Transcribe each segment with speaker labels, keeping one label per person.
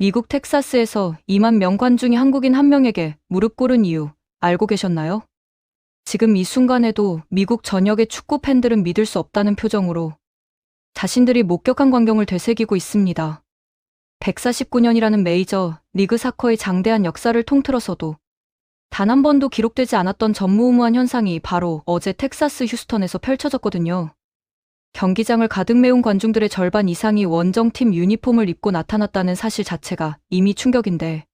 Speaker 1: 미국 텍사스에서 2만 명 관중이 한국인 한 명에게 무릎 꿇은 이유 알고 계셨나요? 지금 이 순간에도 미국 전역의 축구 팬들은 믿을 수 없다는 표정으로 자신들이 목격한 광경을 되새기고 있습니다. 149년이라는 메이저 리그 사커의 장대한 역사를 통틀어서도 단 한 번도 기록되지 않았던 전무후무한 현상이 바로 어제 텍사스 휴스턴에서 펼쳐졌거든요. 경기장을 가득 메운 관중들의 절반 이상이 원정팀 유니폼을 입고 나타났다는 사실 자체가 이미 충격인데,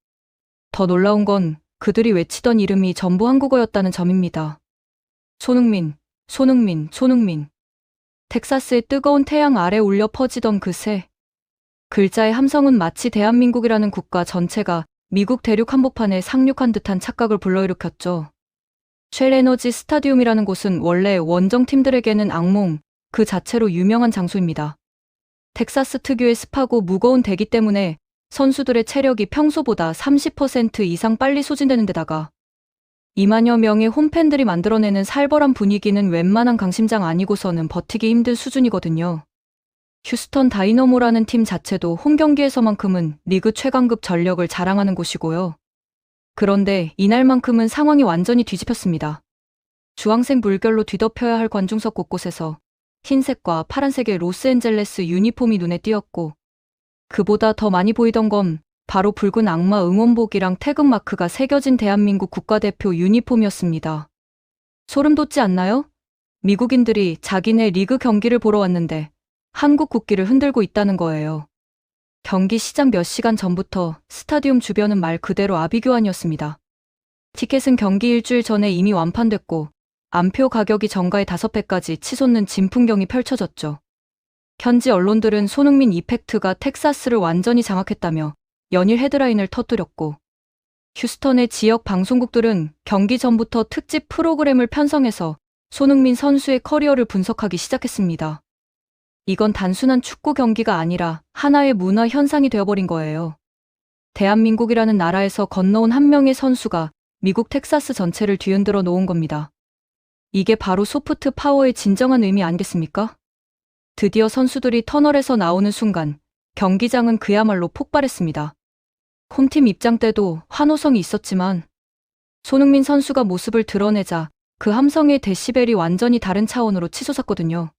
Speaker 1: 더 놀라운 건 그들이 외치던 이름이 전부 한국어였다는 점입니다. 손흥민, 손흥민, 손흥민. 텍사스의 뜨거운 태양 아래 울려 퍼지던 그 세 글자의 함성은 마치 대한민국이라는 국가 전체가 미국 대륙 한복판에 상륙한 듯한 착각을 불러일으켰죠. 쉘 에너지 스타디움이라는 곳은 원래 원정팀들에게는 악몽 그 자체로 유명한 장소입니다. 텍사스 특유의 습하고 무거운 대기 때문에 선수들의 체력이 평소보다 30% 이상 빨리 소진되는 데다가 2만여 명의 홈팬들이 만들어내는 살벌한 분위기는 웬만한 강심장 아니고서는 버티기 힘든 수준이거든요. 휴스턴 다이너모라는 팀 자체도 홈 경기에서만큼은 리그 최강급 전력을 자랑하는 곳이고요. 그런데 이날만큼은 상황이 완전히 뒤집혔습니다. 주황색 물결로 뒤덮여야 할 관중석 곳곳에서 흰색과 파란색의 로스앤젤레스 유니폼이 눈에 띄었고, 그보다 더 많이 보이던 건 바로 붉은 악마 응원복이랑 태극마크가 새겨진 대한민국 국가대표 유니폼이었습니다. 소름 돋지 않나요? 미국인들이 자기네 리그 경기를 보러 왔는데 한국 국기를 흔들고 있다는 거예요. 경기 시작 몇 시간 전부터 스타디움 주변은 말 그대로 아비규환이었습니다. 티켓은 경기 일주일 전에 이미 완판됐고 안표 가격이 정가의 5배까지 치솟는 진풍경이 펼쳐졌죠. 현지 언론들은 손흥민 이펙트가 텍사스를 완전히 장악했다며 연일 헤드라인을 터뜨렸고, 휴스턴의 지역 방송국들은 경기 전부터 특집 프로그램을 편성해서 손흥민 선수의 커리어를 분석하기 시작했습니다. 이건 단순한 축구 경기가 아니라 하나의 문화 현상이 되어버린 거예요. 대한민국이라는 나라에서 건너온 한 명의 선수가 미국 텍사스 전체를 뒤흔들어 놓은 겁니다. 이게 바로 소프트 파워의 진정한 의미 아니겠습니까? 드디어 선수들이 터널에서 나오는 순간 경기장은 그야말로 폭발했습니다. 홈팀 입장 때도 환호성이 있었지만 손흥민 선수가 모습을 드러내자 그 함성의 데시벨이 완전히 다른 차원으로 치솟았거든요.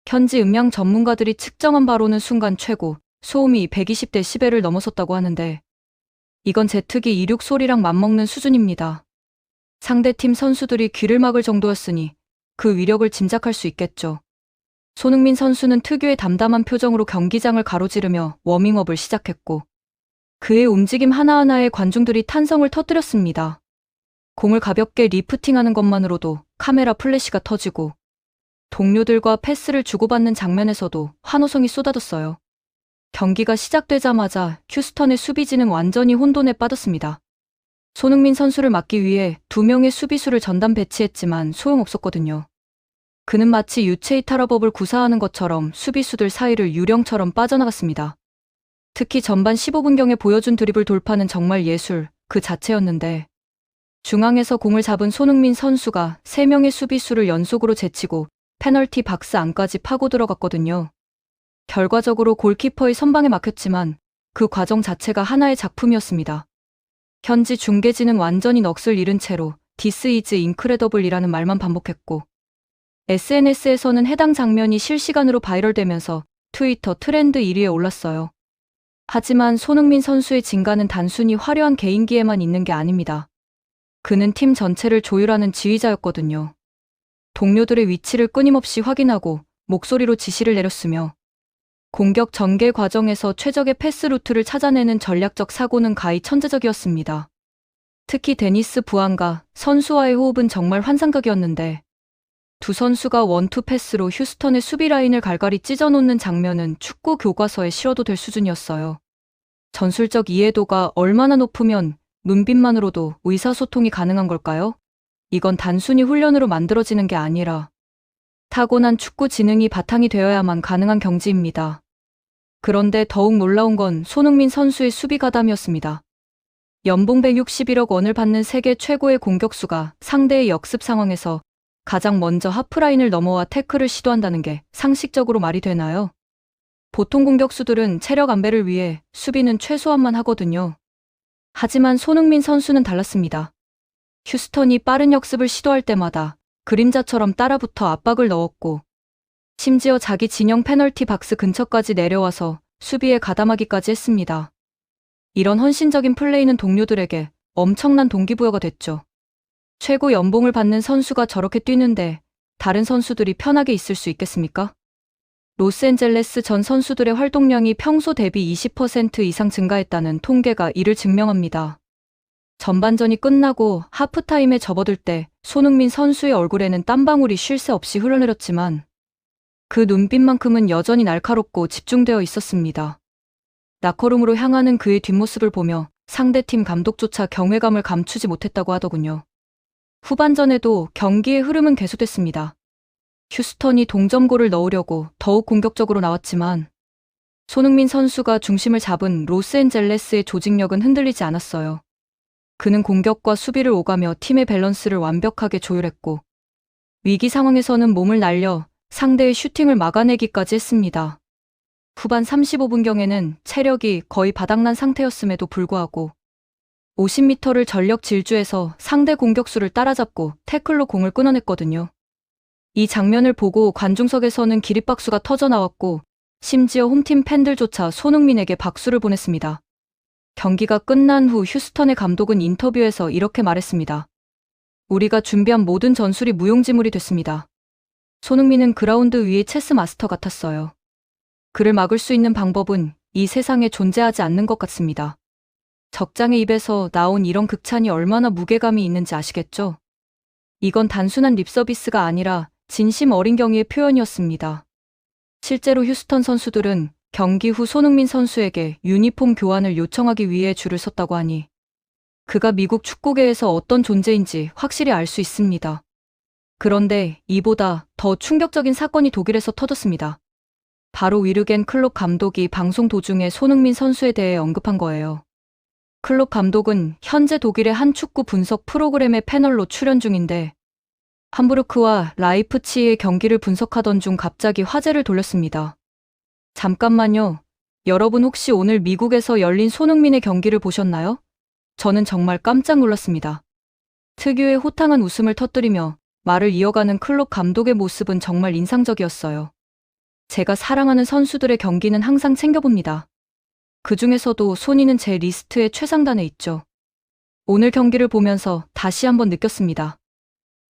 Speaker 1: 현지 음향 전문가들이 측정한 바로는 순간 최고 소음이 120데시벨을 넘어섰다고 하는데, 이건 제트기 이륙 소리랑 맞먹는 수준입니다. 상대팀 선수들이 귀를 막을 정도였으니 그 위력을 짐작할 수 있겠죠. 손흥민 선수는 특유의 담담한 표정으로 경기장을 가로지르며 워밍업을 시작했고, 그의 움직임 하나하나에 관중들이 탄성을 터뜨렸습니다. 공을 가볍게 리프팅하는 것만으로도 카메라 플래시가 터지고, 동료들과 패스를 주고받는 장면에서도 환호성이 쏟아졌어요. 경기가 시작되자마자 휴스턴의 수비진은 완전히 혼돈에 빠졌습니다. 손흥민 선수를 막기 위해 2명의 수비수를 전담 배치했지만 소용없었거든요. 그는 마치 유체이탈 탈업업을 구사하는 것처럼 수비수들 사이를 유령처럼 빠져나갔습니다. 특히 전반 15분경에 보여준 드리블 돌파는 정말 예술 그 자체였는데, 중앙에서 공을 잡은 손흥민 선수가 3명의 수비수를 연속으로 제치고 페널티 박스 안까지 파고 들어갔거든요. 결과적으로 골키퍼의 선방에 막혔지만 그 과정 자체가 하나의 작품이었습니다. 현지 중계진은 완전히 넋을 잃은 채로 This is incredible이라는 말만 반복했고, SNS에서는 해당 장면이 실시간으로 바이럴되면서 트위터 트렌드 1위에 올랐어요. 하지만 손흥민 선수의 진가는 단순히 화려한 개인기에만 있는 게 아닙니다. 그는 팀 전체를 조율하는 지휘자였거든요. 동료들의 위치를 끊임없이 확인하고 목소리로 지시를 내렸으며, 공격 전개 과정에서 최적의 패스 루트를 찾아내는 전략적 사고는 가히 천재적이었습니다. 특히 데니스 부안과 선수와의 호흡은 정말 환상적이었는데, 두 선수가 원투 패스로 휴스턴의 수비 라인을 갈갈이 찢어놓는 장면은 축구 교과서에 실어도 될 수준이었어요. 전술적 이해도가 얼마나 높으면 눈빛만으로도 의사소통이 가능한 걸까요? 이건 단순히 훈련으로 만들어지는 게 아니라 타고난 축구 지능이 바탕이 되어야만 가능한 경지입니다. 그런데 더욱 놀라운 건 손흥민 선수의 수비 가담이었습니다. 연봉 161억 원을 받는 세계 최고의 공격수가 상대의 역습 상황에서 가장 먼저 하프라인을 넘어와 태클을 시도한다는 게 상식적으로 말이 되나요? 보통 공격수들은 체력 안배를 위해 수비는 최소한만 하거든요. 하지만 손흥민 선수는 달랐습니다. 휴스턴이 빠른 역습을 시도할 때마다 그림자처럼 따라붙어 압박을 넣었고, 심지어 자기 진영 페널티 박스 근처까지 내려와서 수비에 가담하기까지 했습니다. 이런 헌신적인 플레이는 동료들에게 엄청난 동기부여가 됐죠. 최고 연봉을 받는 선수가 저렇게 뛰는데 다른 선수들이 편하게 있을 수 있겠습니까? 로스앤젤레스 전 선수들의 활동량이 평소 대비 20% 이상 증가했다는 통계가 이를 증명합니다. 전반전이 끝나고 하프타임에 접어들 때 손흥민 선수의 얼굴에는 땀방울이 쉴 새 없이 흘러내렸지만 그 눈빛만큼은 여전히 날카롭고 집중되어 있었습니다. 라커룸으로 향하는 그의 뒷모습을 보며 상대팀 감독조차 경외감을 감추지 못했다고 하더군요. 후반전에도 경기의 흐름은 계속됐습니다. 휴스턴이 동점골을 넣으려고 더욱 공격적으로 나왔지만 손흥민 선수가 중심을 잡은 로스앤젤레스의 조직력은 흔들리지 않았어요. 그는 공격과 수비를 오가며 팀의 밸런스를 완벽하게 조율했고 위기 상황에서는 몸을 날려 상대의 슈팅을 막아내기까지 했습니다. 후반 35분경에는 체력이 거의 바닥난 상태였음에도 불구하고 50m를 전력 질주해서 상대 공격수를 따라잡고 태클로 공을 끊어냈거든요. 이 장면을 보고 관중석에서는 기립박수가 터져나왔고 심지어 홈팀 팬들조차 손흥민에게 박수를 보냈습니다. 경기가 끝난 후 휴스턴의 감독은 인터뷰에서 이렇게 말했습니다. 우리가 준비한 모든 전술이 무용지물이 됐습니다. 손흥민은 그라운드 위의 체스 마스터 같았어요. 그를 막을 수 있는 방법은 이 세상에 존재하지 않는 것 같습니다. 적장의 입에서 나온 이런 극찬이 얼마나 무게감이 있는지 아시겠죠? 이건 단순한 립서비스가 아니라 진심 어린 경의의 표현이었습니다. 실제로 휴스턴 선수들은 경기 후 손흥민 선수에게 유니폼 교환을 요청하기 위해 줄을 섰다고 하니 그가 미국 축구계에서 어떤 존재인지 확실히 알 수 있습니다. 그런데 이보다 더 충격적인 사건이 독일에서 터졌습니다. 바로 위르겐 클롭 감독이 방송 도중에 손흥민 선수에 대해 언급한 거예요. 클롭 감독은 현재 독일의 한 축구 분석 프로그램의 패널로 출연 중인데 함부르크와 라이프치히의 경기를 분석하던 중 갑자기 화제를 돌렸습니다. 잠깐만요. 여러분 혹시 오늘 미국에서 열린 손흥민의 경기를 보셨나요? 저는 정말 깜짝 놀랐습니다. 특유의 호탕한 웃음을 터뜨리며 말을 이어가는 클롭 감독의 모습은 정말 인상적이었어요. 제가 사랑하는 선수들의 경기는 항상 챙겨봅니다. 그 중에서도 손이는 제 리스트의 최상단에 있죠. 오늘 경기를 보면서 다시 한번 느꼈습니다.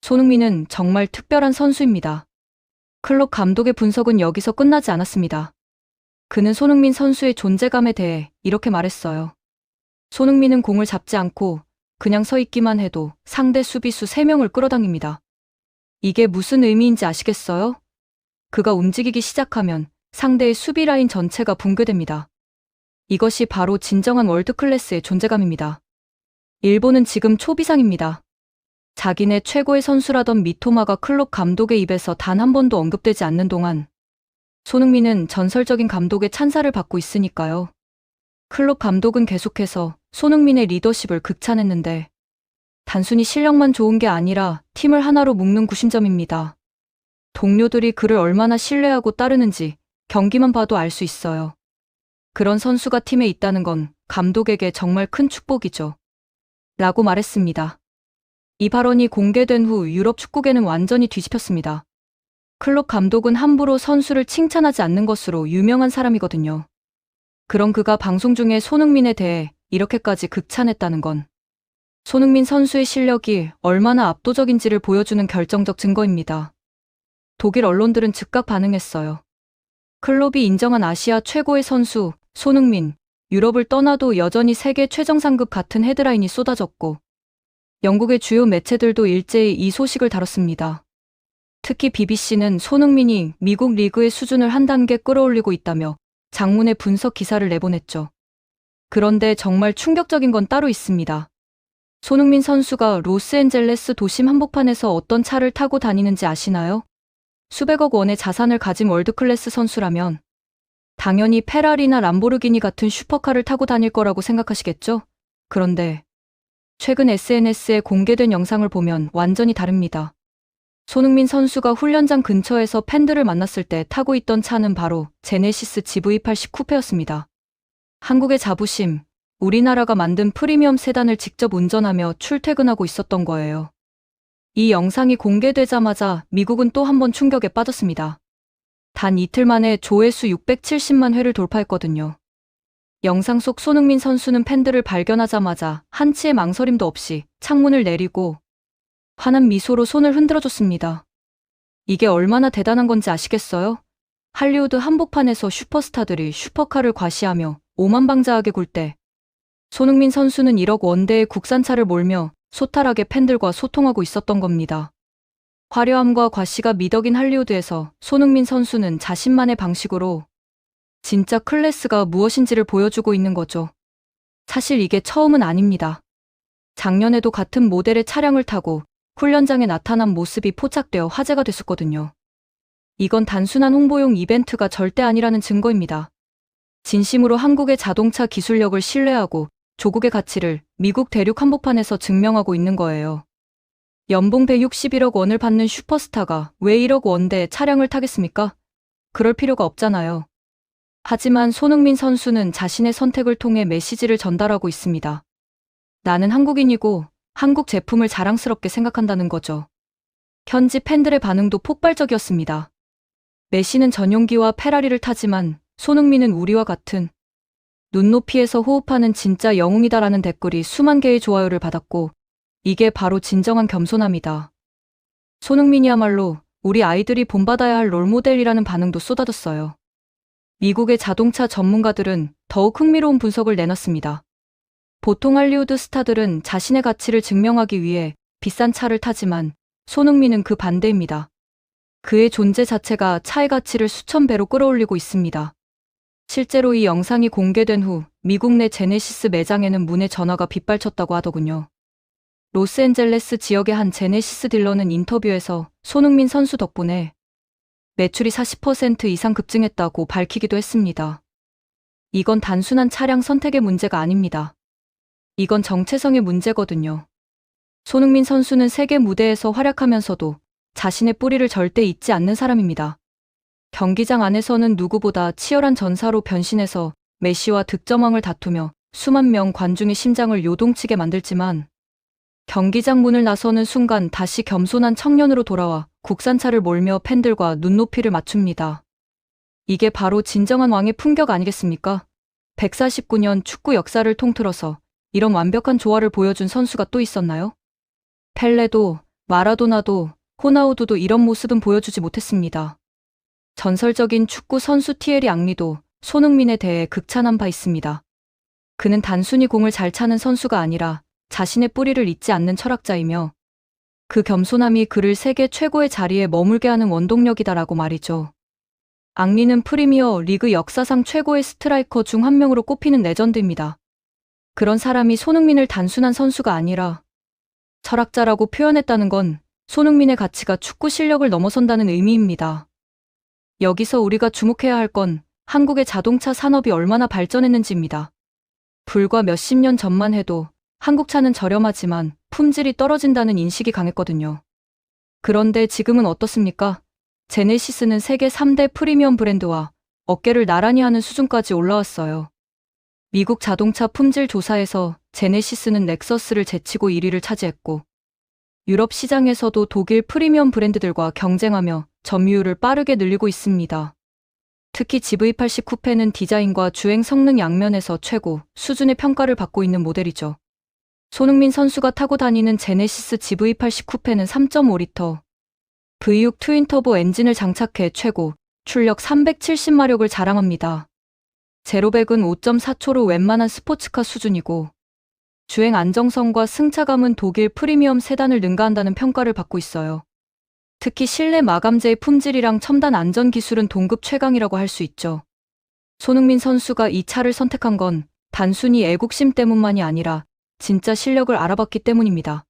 Speaker 1: 손흥민은 정말 특별한 선수입니다. 클롭 감독의 분석은 여기서 끝나지 않았습니다. 그는 손흥민 선수의 존재감에 대해 이렇게 말했어요. 손흥민은 공을 잡지 않고 그냥 서 있기만 해도 상대 수비수 3명을 끌어당깁니다. 이게 무슨 의미인지 아시겠어요? 그가 움직이기 시작하면 상대의 수비 라인 전체가 붕괴됩니다. 이것이 바로 진정한 월드클래스의 존재감입니다. 일본은 지금 초비상입니다. 자기네 최고의 선수라던 미토마가 클롭 감독의 입에서 단 한 번도 언급되지 않는 동안 손흥민은 전설적인 감독의 찬사를 받고 있으니까요. 클롭 감독은 계속해서 손흥민의 리더십을 극찬했는데 단순히 실력만 좋은 게 아니라 팀을 하나로 묶는 구심점입니다. 동료들이 그를 얼마나 신뢰하고 따르는지 경기만 봐도 알 수 있어요. 그런 선수가 팀에 있다는 건 감독에게 정말 큰 축복이죠. 라고 말했습니다. 이 발언이 공개된 후 유럽 축구계는 완전히 뒤집혔습니다. 클롭 감독은 함부로 선수를 칭찬하지 않는 것으로 유명한 사람이거든요. 그런 그가 방송 중에 손흥민에 대해 이렇게까지 극찬했다는 건 손흥민 선수의 실력이 얼마나 압도적인지를 보여주는 결정적 증거입니다. 독일 언론들은 즉각 반응했어요. 클롭이 인정한 아시아 최고의 선수 손흥민, 유럽을 떠나도 여전히 세계 최정상급 같은 헤드라인이 쏟아졌고 영국의 주요 매체들도 일제히 이 소식을 다뤘습니다. 특히 BBC는 손흥민이 미국 리그의 수준을 한 단계 끌어올리고 있다며 장문의 분석 기사를 내보냈죠. 그런데 정말 충격적인 건 따로 있습니다. 손흥민 선수가 로스앤젤레스 도심 한복판에서 어떤 차를 타고 다니는지 아시나요? 수백억 원의 자산을 가진 월드클래스 선수라면 당연히 페라리나 람보르기니 같은 슈퍼카를 타고 다닐 거라고 생각하시겠죠? 그런데 최근 SNS에 공개된 영상을 보면 완전히 다릅니다. 손흥민 선수가 훈련장 근처에서 팬들을 만났을 때 타고 있던 차는 바로 제네시스 GV80 쿠페였습니다. 한국의 자부심, 우리나라가 만든 프리미엄 세단을 직접 운전하며 출퇴근하고 있었던 거예요. 이 영상이 공개되자마자 미국은 또 한 번 충격에 빠졌습니다. 단 이틀 만에 조회수 670만 회를 돌파했거든요. 영상 속 손흥민 선수는 팬들을 발견하자마자 한치의 망설임도 없이 창문을 내리고 환한 미소로 손을 흔들어줬습니다. 이게 얼마나 대단한 건지 아시겠어요? 할리우드 한복판에서 슈퍼스타들이 슈퍼카를 과시하며 오만방자하게 굴 때 손흥민 선수는 1억 원대의 국산차를 몰며 소탈하게 팬들과 소통하고 있었던 겁니다. 화려함과 과시가 미덕인 할리우드에서 손흥민 선수는 자신만의 방식으로 진짜 클래스가 무엇인지를 보여주고 있는 거죠. 사실 이게 처음은 아닙니다. 작년에도 같은 모델의 차량을 타고 훈련장에 나타난 모습이 포착되어 화제가 됐었거든요. 이건 단순한 홍보용 이벤트가 절대 아니라는 증거입니다. 진심으로 한국의 자동차 기술력을 신뢰하고 조국의 가치를 미국 대륙 한복판에서 증명하고 있는 거예요. 연봉 161억 원을 받는 슈퍼스타가 왜 1억 원대의 차량을 타겠습니까? 그럴 필요가 없잖아요. 하지만 손흥민 선수는 자신의 선택을 통해 메시지를 전달하고 있습니다. 나는 한국인이고 한국 제품을 자랑스럽게 생각한다는 거죠. 현지 팬들의 반응도 폭발적이었습니다. 메시는 전용기와 페라리를 타지만 손흥민은 우리와 같은 눈높이에서 호흡하는 진짜 영웅이다라는 댓글이 수만 개의 좋아요를 받았고 이게 바로 진정한 겸손함이다. 손흥민이야말로 우리 아이들이 본받아야 할 롤모델이라는 반응도 쏟아졌어요. 미국의 자동차 전문가들은 더욱 흥미로운 분석을 내놨습니다. 보통 할리우드 스타들은 자신의 가치를 증명하기 위해 비싼 차를 타지만 손흥민은 그 반대입니다. 그의 존재 자체가 차의 가치를 수천 배로 끌어올리고 있습니다. 실제로 이 영상이 공개된 후 미국 내 제네시스 매장에는 문의 전화가 빗발쳤다고 하더군요. 로스앤젤레스 지역의 한 제네시스 딜러는 인터뷰에서 손흥민 선수 덕분에 매출이 40% 이상 급증했다고 밝히기도 했습니다. 이건 단순한 차량 선택의 문제가 아닙니다. 이건 정체성의 문제거든요. 손흥민 선수는 세계 무대에서 활약하면서도 자신의 뿌리를 절대 잊지 않는 사람입니다. 경기장 안에서는 누구보다 치열한 전사로 변신해서 메시와 득점왕을 다투며 수만 명 관중의 심장을 요동치게 만들지만 경기장 문을 나서는 순간 다시 겸손한 청년으로 돌아와 국산차를 몰며 팬들과 눈높이를 맞춥니다. 이게 바로 진정한 왕의 품격 아니겠습니까? 149년 축구 역사를 통틀어서 이런 완벽한 조화를 보여준 선수가 또 있었나요? 펠레도, 마라도나도, 호나우두도 이런 모습은 보여주지 못했습니다. 전설적인 축구 선수 티에리 앙리도 손흥민에 대해 극찬한 바 있습니다. 그는 단순히 공을 잘 차는 선수가 아니라 자신의 뿌리를 잊지 않는 철학자이며 그 겸손함이 그를 세계 최고의 자리에 머물게 하는 원동력이다라고 말이죠. 앙리는 프리미어 리그 역사상 최고의 스트라이커 중 한 명으로 꼽히는 레전드입니다. 그런 사람이 손흥민을 단순한 선수가 아니라 철학자라고 표현했다는 건 손흥민의 가치가 축구 실력을 넘어선다는 의미입니다. 여기서 우리가 주목해야 할 건 한국의 자동차 산업이 얼마나 발전했는지입니다. 불과 몇십 년 전만 해도 한국 차는 저렴하지만 품질이 떨어진다는 인식이 강했거든요. 그런데 지금은 어떻습니까? 제네시스는 세계 3대 프리미엄 브랜드와 어깨를 나란히 하는 수준까지 올라왔어요. 미국 자동차 품질 조사에서 제네시스는 렉서스를 제치고 1위를 차지했고 유럽 시장에서도 독일 프리미엄 브랜드들과 경쟁하며 점유율을 빠르게 늘리고 있습니다. 특히 GV80 쿠페는 디자인과 주행 성능 양면에서 최고 수준의 평가를 받고 있는 모델이죠. 손흥민 선수가 타고 다니는 제네시스 GV80 쿠페는 3.5리터 V6 트윈터보 엔진을 장착해 최고 출력 370마력을 자랑합니다. 제로백은 5.4초로 웬만한 스포츠카 수준이고 주행 안정성과 승차감은 독일 프리미엄 세단을 능가한다는 평가를 받고 있어요. 특히 실내 마감재의 품질이랑 첨단 안전 기술은 동급 최강이라고 할 수 있죠. 손흥민 선수가 이 차를 선택한 건 단순히 애국심 때문만이 아니라 진짜 실력을 알아봤기 때문입니다.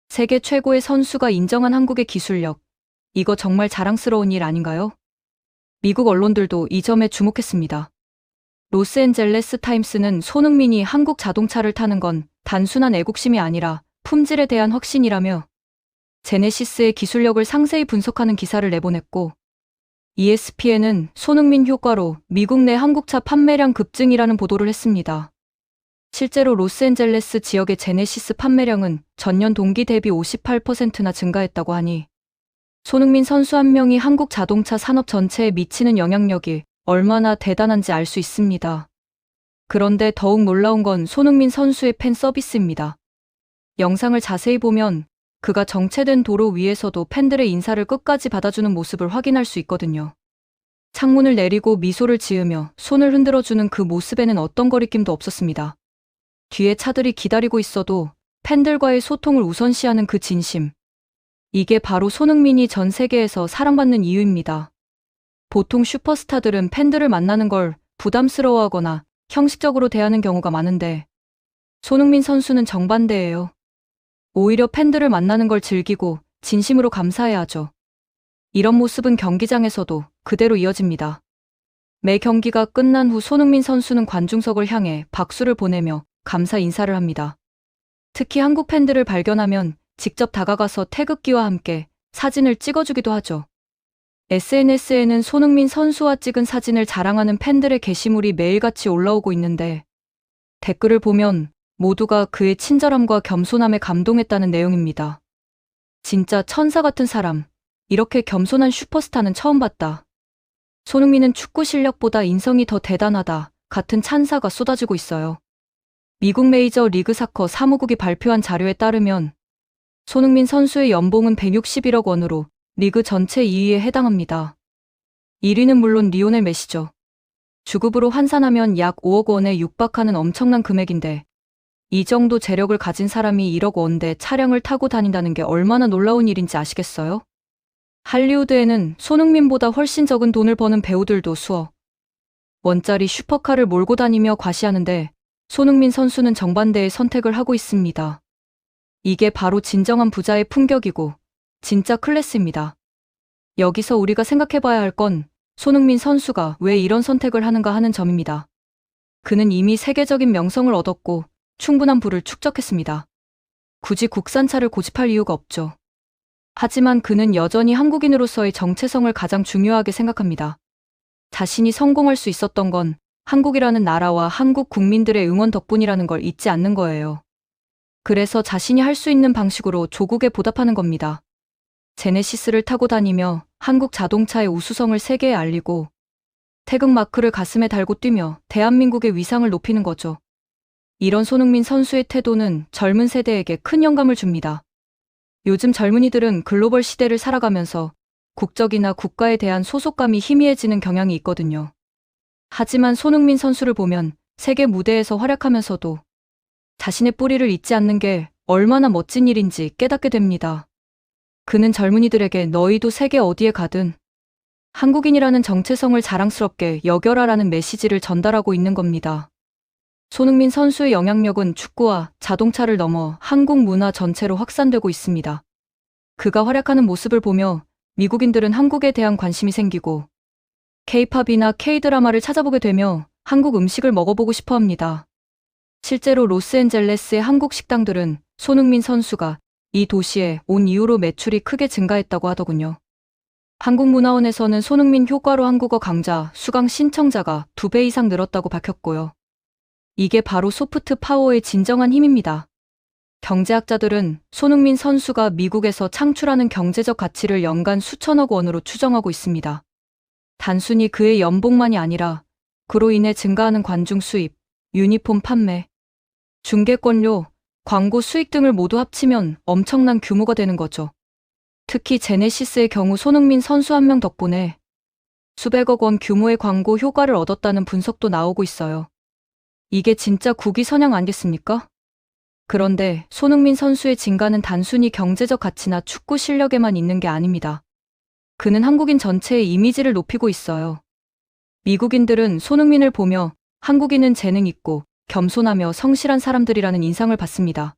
Speaker 1: 세계 최고의 선수가 인정한 한국의 기술력, 이거 정말 자랑스러운 일 아닌가요? 미국 언론들도 이 점에 주목했습니다. 로스앤젤레스 타임스는 손흥민이 한국 자동차를 타는 건 단순한 애국심이 아니라 품질에 대한 확신이라며 제네시스의 기술력을 상세히 분석하는 기사를 내보냈고, ESPN은 손흥민 효과로 미국 내 한국차 판매량 급증이라는 보도를 했습니다. 실제로 로스앤젤레스 지역의 제네시스 판매량은 전년 동기 대비 58%나 증가했다고 하니 손흥민 선수 한 명이 한국 자동차 산업 전체에 미치는 영향력이 얼마나 대단한지 알 수 있습니다. 그런데 더욱 놀라운 건 손흥민 선수의 팬 서비스입니다. 영상을 자세히 보면 그가 정체된 도로 위에서도 팬들의 인사를 끝까지 받아주는 모습을 확인할 수 있거든요. 창문을 내리고 미소를 지으며 손을 흔들어주는 그 모습에는 어떤 거리낌도 없었습니다. 뒤에 차들이 기다리고 있어도 팬들과의 소통을 우선시하는 그 진심. 이게 바로 손흥민이 전 세계에서 사랑받는 이유입니다. 보통 슈퍼스타들은 팬들을 만나는 걸 부담스러워하거나 형식적으로 대하는 경우가 많은데 손흥민 선수는 정반대예요. 오히려 팬들을 만나는 걸 즐기고 진심으로 감사해야 하죠. 이런 모습은 경기장에서도 그대로 이어집니다. 매 경기가 끝난 후 손흥민 선수는 관중석을 향해 박수를 보내며 감사 인사를 합니다. 특히 한국 팬들을 발견하면 직접 다가가서 태극기와 함께 사진을 찍어주기도 하죠. SNS에는 손흥민 선수와 찍은 사진을 자랑하는 팬들의 게시물이 매일같이 올라오고 있는데 댓글을 보면 모두가 그의 친절함과 겸손함에 감동했다는 내용입니다. 진짜 천사 같은 사람, 이렇게 겸손한 슈퍼스타는 처음 봤다. 손흥민은 축구 실력보다 인성이 더 대단하다 같은 찬사가 쏟아지고 있어요. 미국 메이저 리그 사커 사무국이 발표한 자료에 따르면 손흥민 선수의 연봉은 161억 원으로 리그 전체 2위에 해당합니다. 1위는 물론 리오넬 메시죠. 주급으로 환산하면 약 5억 원에 육박하는 엄청난 금액인데 이 정도 재력을 가진 사람이 1억 원대 차량을 타고 다닌다는 게 얼마나 놀라운 일인지 아시겠어요? 할리우드에는 손흥민보다 훨씬 적은 돈을 버는 배우들도 수억 원짜리 슈퍼카를 몰고 다니며 과시하는데 손흥민 선수는 정반대의 선택을 하고 있습니다. 이게 바로 진정한 부자의 품격이고 진짜 클래스입니다. 여기서 우리가 생각해봐야 할 건 손흥민 선수가 왜 이런 선택을 하는가 하는 점입니다. 그는 이미 세계적인 명성을 얻었고 충분한 부를 축적했습니다. 굳이 국산차를 고집할 이유가 없죠. 하지만 그는 여전히 한국인으로서의 정체성을 가장 중요하게 생각합니다. 자신이 성공할 수 있었던 건 한국이라는 나라와 한국 국민들의 응원 덕분이라는 걸 잊지 않는 거예요. 그래서 자신이 할 수 있는 방식으로 조국에 보답하는 겁니다. 제네시스를 타고 다니며 한국 자동차의 우수성을 세계에 알리고 태극 마크를 가슴에 달고 뛰며 대한민국의 위상을 높이는 거죠. 이런 손흥민 선수의 태도는 젊은 세대에게 큰 영감을 줍니다. 요즘 젊은이들은 글로벌 시대를 살아가면서 국적이나 국가에 대한 소속감이 희미해지는 경향이 있거든요. 하지만 손흥민 선수를 보면 세계 무대에서 활약하면서도 자신의 뿌리를 잊지 않는 게 얼마나 멋진 일인지 깨닫게 됩니다. 그는 젊은이들에게 너희도 세계 어디에 가든 한국인이라는 정체성을 자랑스럽게 여겨라라는 메시지를 전달하고 있는 겁니다. 손흥민 선수의 영향력은 축구와 자동차를 넘어 한국 문화 전체로 확산되고 있습니다. 그가 활약하는 모습을 보며 미국인들은 한국에 대한 관심이 생기고 K-팝이나 K-드라마를 찾아보게 되며 한국 음식을 먹어보고 싶어 합니다. 실제로 로스앤젤레스의 한국 식당들은 손흥민 선수가 이 도시에 온 이후로 매출이 크게 증가했다고 하더군요. 한국문화원에서는 손흥민 효과로 한국어 강좌, 수강 신청자가 2배 이상 늘었다고 밝혔고요. 이게 바로 소프트 파워의 진정한 힘입니다. 경제학자들은 손흥민 선수가 미국에서 창출하는 경제적 가치를 연간 수천억 원으로 추정하고 있습니다. 단순히 그의 연봉만이 아니라 그로 인해 증가하는 관중 수입, 유니폼 판매, 중개권료, 광고 수익 등을 모두 합치면 엄청난 규모가 되는 거죠. 특히 제네시스의 경우 손흥민 선수 한 명 덕분에 수백억 원 규모의 광고 효과를 얻었다는 분석도 나오고 있어요. 이게 진짜 국위선양 아니겠습니까? 그런데 손흥민 선수의 진가는 단순히 경제적 가치나 축구 실력에만 있는 게 아닙니다. 그는 한국인 전체의 이미지를 높이고 있어요. 미국인들은 손흥민을 보며 한국인은 재능 있고 겸손하며 성실한 사람들이라는 인상을 받습니다.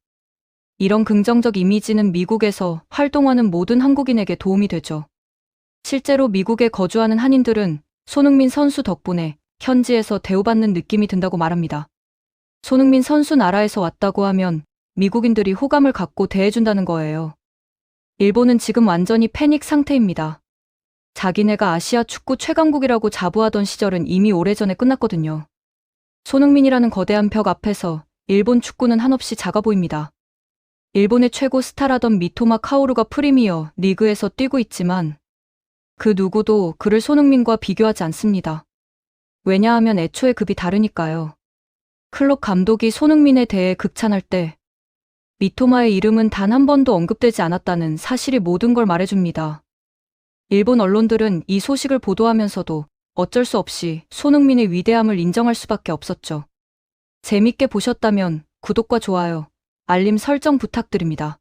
Speaker 1: 이런 긍정적 이미지는 미국에서 활동하는 모든 한국인에게 도움이 되죠. 실제로 미국에 거주하는 한인들은 손흥민 선수 덕분에 현지에서 대우받는 느낌이 든다고 말합니다. 손흥민 선수 나라에서 왔다고 하면 미국인들이 호감을 갖고 대해준다는 거예요. 일본은 지금 완전히 패닉 상태입니다. 자기네가 아시아 축구 최강국이라고 자부하던 시절은 이미 오래전에 끝났거든요. 손흥민이라는 거대한 벽 앞에서 일본 축구는 한없이 작아 보입니다. 일본의 최고 스타라던 미토마 카오루가 프리미어 리그에서 뛰고 있지만 그 누구도 그를 손흥민과 비교하지 않습니다. 왜냐하면 애초에 급이 다르니까요. 클롭 감독이 손흥민에 대해 극찬할 때 미토마의 이름은 단 한 번도 언급되지 않았다는 사실이 모든 걸 말해줍니다. 일본 언론들은 이 소식을 보도하면서도 어쩔 수 없이 손흥민의 위대함을 인정할 수밖에 없었죠. 재밌게 보셨다면 구독과 좋아요, 알림 설정 부탁드립니다.